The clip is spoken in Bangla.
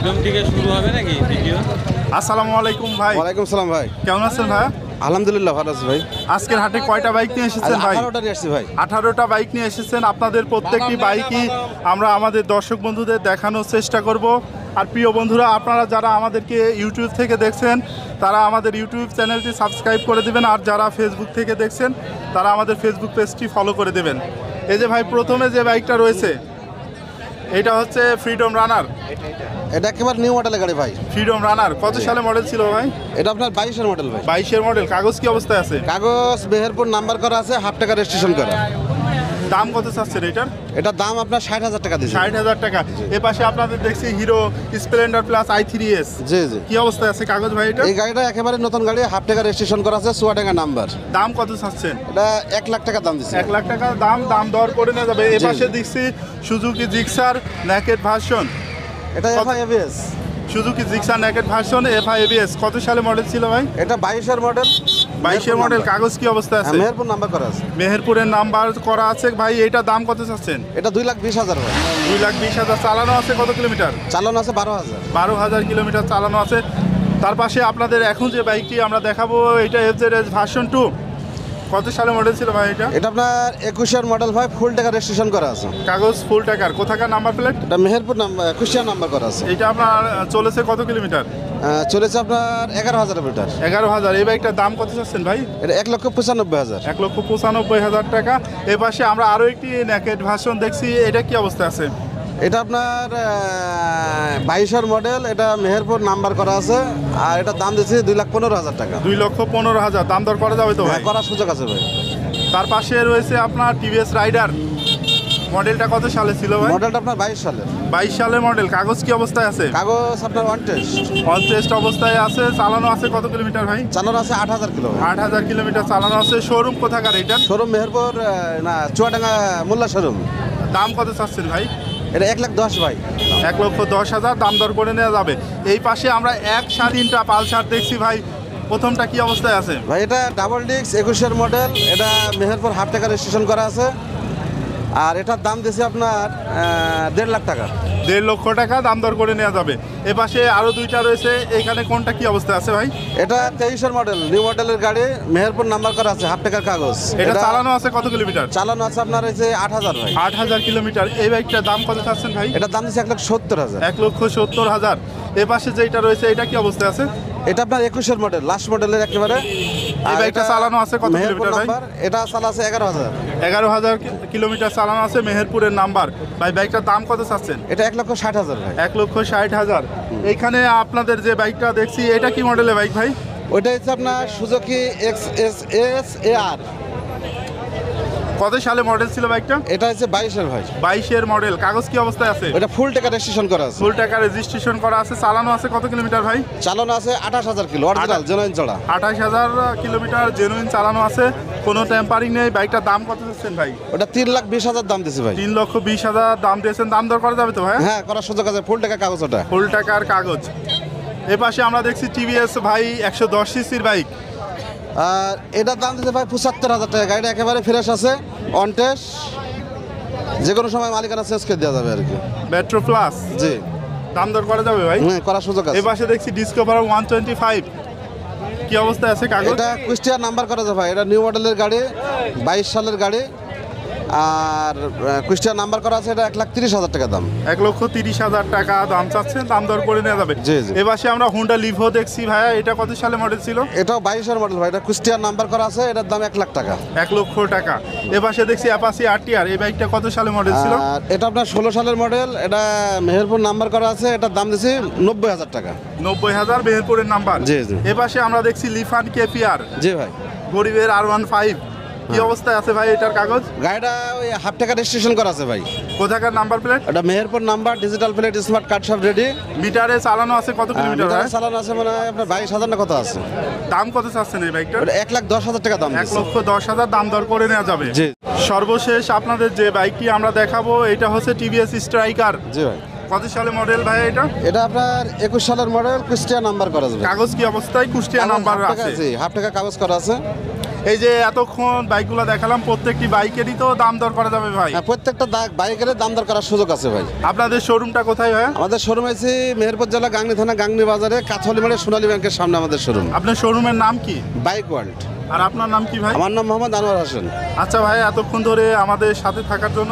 একদম থেকে শুরু হবে নাকি ভিডিও? আসসালামু আলাইকুম ভাই। ওয়ালাইকুম সালাম ভাই। কেমন আছেন ভাই? আলহামদুলিল্লাহ ভালো আছি ভাই। আজকের হাটে কয়টা বাইক নিয়ে এসেছেন ভাই? 18টা নিয়ে আসছি ভাই। 18টা বাইক নিয়ে এসেছেন। আপনাদের প্রত্যেকটি বাইকই আমরা আমাদের দর্শক বন্ধুদের দেখানোর চেষ্টা করব। আর প্রিয় বন্ধুরা, আপনারা যারা আমাদেরকে ইউটিউব থেকে দেখছেন তারা আমাদের ইউটিউব চ্যানেলটি সাবস্ক্রাইব করে দেবেন, আর যারা ফেসবুক থেকে দেখছেন তারা আমাদের ফেসবুক পেজটি ফলো করে দেবেন। এই যে ভাই, প্রথমে যে বাইকটা রয়েছে এটা হচ্ছে ফ্রিডম রানার। এটা একেবারে নিউ মডেলের গাড়ি ভাই। ফ্রিডম রানার কত সালে মডেল ছিল ভাই? এটা আপনার 22-এর মডেল ভাই। 22-এর মডেল। কাগজ কি অবস্থায় আছে? কাগজ মেহেরপুর নাম্বার করা আছে, হাফ টাকা রেজিস্ট্রেশন করা। দাম কত চাচ্ছেন এটার? এটার দাম আপনার 60,000 টাকা দিয়েছে। 60,000 টাকা। এ পাশে আপনাদের দেখছি হিরো স্প্লেন্ডার প্লাস i3s। জি জি। কি অবস্থায় আছে কাগজ ভাই এটা? এই গাড়িটা একেবারে নতুন গাড়ি, হাফ টাকা রেজিস্ট্রেশন করা আছে, চুয়াডাঙ্গা নাম্বার। দাম কত চাচ্ছেন? এটা 1 লাখ টাকা দাম দিচ্ছে। 1 লাখ টাকা দাম দর করে নেওয়া যাবে। এ পাশে দেখছি সুজুকি জিক্সার নেকেড ভার্সন। এটা FI-ABS। Suzuki Gixxer naked version FI-ABS। কত সালে মডেল ছিল ভাই? এটা 22-এর মডেল। 22-এর মডেল। কাগজ কি অবস্থায় আছে? মেহেরপুর নাম্বার করা আছে। মেহেরপুরের নাম্বার করা আছে ভাই। এটা দাম কত চাচ্ছেন? এটা 2,20,000 ভাই। 2,20,000। চালানো আছে কত কিলোমিটার? চালানো আছে 12,000। 12,000 কিলোমিটার চালানো আছে। তার পাশে আপনাদের এখন যে বাইকটি আমরা দেখাবো এটা FZS ভার্সন 2। কত সালে মডেল ছিল ভাই এটা? এটা আপনার 21-এর মডেল ভাই, ফুল টাকা রেজিস্ট্রেশন করা আছে। কাগজ ফুল টাকার। কোথাকার নাম্বার প্লেট? এটা মেহেরপুর নাম্বার, কুষ্টিয়া নাম্বার করা আছে। এটা আপনার চলেছে কত কিলোমিটার? চলেছে আপনার 11,000 মিটার। 11,000। এই বাইকটার দাম কত চাচ্ছেন ভাই? এটা 1,95,000। 1,95,000 টাকা। এ পাশে আমরা আরও একটি নেকেড ভার্সন দেখছি। এটা কি অবস্থা আছে? এটা আপনার 22-এর মডেল, এটা মেহেরপুর নাম্বার করা আছে, আর এটার দাম দিচ্ছি 2,15,000 টাকা। 2,15,000। দাম দর করা যাবে তো ভাই? করার সুযোগ আছে ভাই। তার পাশে রয়েছে আপনার টিভিএস রাইডার। মডেলটা কত সালে ছিল ভাই? মডেলটা আপনার 22 সালের। 22 সালের মডেল। কাগজ কি অবস্থায় আছে? কাগজ আপনার ওয়ান টেস্ট অবস্থায় আছে। চালানো আছে কত কিলোমিটার ভাই? চালানো আছে 8,000 কিলো। 8,000 কিলোমিটার চালানো আছে। শোরুম কোথাকার এটা? শোরুম মেহেরপুর, না চুয়াডাঙ্গা মোল্লা শোরুম। দাম কত চাচ্ছেন ভাই? এটা 1,10,000 ভাই। 1,10,000। দাম দর করে নেওয়া যাবে। এই পাশে আমরা 1.3টা পালসার দেখছি ভাই। প্রথমটা কি অবস্থায় আছে? ভাই এটা ডাবল ডিস্ক 21-এর মডেল, এটা মেহেরপুর হাফ টাকা রেজিস্ট্রেশন করা আছে, আর এটার দাম দিয়েছে আপনার 1.5 লাখ টাকা। 1.5 লক্ষ টাকা। দাম দর করে নেওয়া যাবে। এ পাশে আরও দুইটা রয়েছে। এখানে কোনটা কি অবস্থায় আছে ভাই? এটা 23-এর মডেল, নিউ মডেলের গাড়ি, মেহেরপুর নাম্বার করা আছে, হাফ টাকার কাগজ। এটা চালানো আছে কত কিলোমিটার? চালানো আছে আপনার এই যে 8,000 ভাই। 8,000 কিলোমিটার। এই বাইকটার দাম কত চাচ্ছেন ভাই? এটার দাম দিচ্ছে 1,70,000। 1,70,000। এ পাশে যেটা রয়েছে এটা কি অবস্থায় আছে? এটা আপনার 21-এর মডেল, লাস্ট মডেলের একেবারে। এই বাইকটা চালানো আছে কত কিলোমিটার ভাই? এটা চালা আছে 11,000। 11,000 কিলোমিটার চালানো আছে, মেহেরপুরের নাম্বার। ভাই বাইকটার দাম কত চাচ্ছেন? এটা 1,60,000 ভাই। 1,60,000। এইখানে আপনাদের যে বাইকটা দেখছি এটা কি মডেলের বাইক ভাই? ওইটা হচ্ছে আপনার সুজুকি XSS AR। কত সালে মডেল ছিল বাইকটা? এটা হচ্ছে 22-এর ভাই। 22-এর মডেল। কাগজ কি অবস্থায় আছে? ওটা ফুল টাকা রেজিস্ট্রেশন করা আছে। ফুল টাকা রেজিস্ট্রেশন করা আছে। চালানো আছে কত কিলোমিটার ভাই? চালানো আছে 28,000 কিলো, অরিজিনাল জেনুইন চড়া। 28,000 কিলোমিটার জেনুইন চালানো আছে, কোনো টেম্পারিং নেই। বাইকটার দাম কত চাচ্ছেন ভাই? ওটা 3,20,000 দাম দিয়েছে ভাই। 3,20,000 দাম দিয়েছেন। দাম দর করা যাবে তো ভাই? হ্যাঁ, করার সুযোগ আছে, ফুল টাকা কাগজ ওটা। ফুল টাকার কাগজ। এ পাশে আমরা দেখছি টিভিএস ভাই 110 সিসির বাইক। আর এটার দাম দিতে ভাই 75,000 টাকা। গাড়িটা একেবারে ফ্রেশ আছে, অন টেস্ট, যে কোনো সময় মালিকানা চেঞ্জ করে দেওয়া যাবে আর কি। Metro plus. জি। দাম দর করা যাবে ভাই? হ্যাঁ, করার সুযোগ আছে। এই পাশে দেখছি ডিসকভার 125। কি অবস্থায় আছে কাগজ? এটা কুষ্টিয়া নাম্বার করা যায় ভাই। এটা নিউ মডেলের গাড়ি, 22 সালের গাড়ি, আর কুষ্টিয়া নাম্বার করা আছে। এটা 1,30,000 টাকা দাম। 1,30,000 টাকা দাম চাচ্ছেন। দাম দর করে নেওয়া যাবে। জি জি। এ পাশে আমরা হুন্ডা লিভো দেখছি ভাইয়া। এটা কত সালে মডেল ছিল? এটাও 22-এর মডেল ভাই। এটা কুষ্টিয়া নাম্বার করা আছে, এটার দাম 1 লাখ টাকা। 1 লক্ষ টাকা। এ পাশে দেখছি অ্যাপাচি RTR। এই বাইকটা কত সালে মডেল ছিল? আর এটা আপনার 16 সালের মডেল, এটা মেহেরপুর নাম্বার করা আছে, এটার দাম দিয়েছি 90,000 টাকা। 90,000 মেহেরপুরের নাম্বার। জি জি। এ পাশে আমরা দেখছি লিফান KPR। জি ভাই। গরিবের R15। কি অবস্থায় আছে ভাই এটার কাগজ? গাড়িটা ওই হাফ টাকা রেজিস্ট্রেশন করা আছে ভাই। কোথাকার নাম্বার প্লেট? এটা Meherpur number, digital plate, smart card সব রেডি। মিটারে চালানো আছে কত কিলোমিটার? চালানো আছে মানে আপনার 22,000 না কত আছে। দাম কত চাচ্ছেন এই বাইকটার? ওটা 1,10,000 টাকা দাম। 1,10,000 দাম দর করে নেওয়া যাবে। জি। সর্বশেষ আপনাদের যে বাইকটি আমরা দেখাবো এটা হচ্ছে টিভিএস স্ট্রাইকার। জি ভাই। কত সালে মডেল ভাই এটা? এটা আপনার 21 সালের মডেল, কুষ্টিয়া নাম্বার করা আছে। কাগজ কি অবস্থায়? কুষ্টিয়া নাম্বার আছে। জি, হাফ টাকা কাগজ করা আছে। এই যে এতক্ষণ বাইকগুলো দেখালাম, প্রত্যেকটি বাইকেরই তো দাম দর করা যাবে ভাই? হ্যাঁ, প্রত্যেকটা বাইকের দাম দর করার সুযোগ আছে ভাই। আপনাদের শোরুমটা কোথায় ভাই? আমাদের শোরুম আছে মেহেরপুর জেলা গাংনী থানা গাংনী বাজারে কাথলি মাঠে সোনালী ব্যাংকের সামনে আমাদের শোরুম। আপনার শোরুমের নাম কি? Bike world. আর আপনার নাম কি ভাই? আমার নাম মোহাম্মদ আনোয়ার হোসেন। আচ্ছা ভাই, এতক্ষণ ধরে আমাদের সাথে থাকার জন্য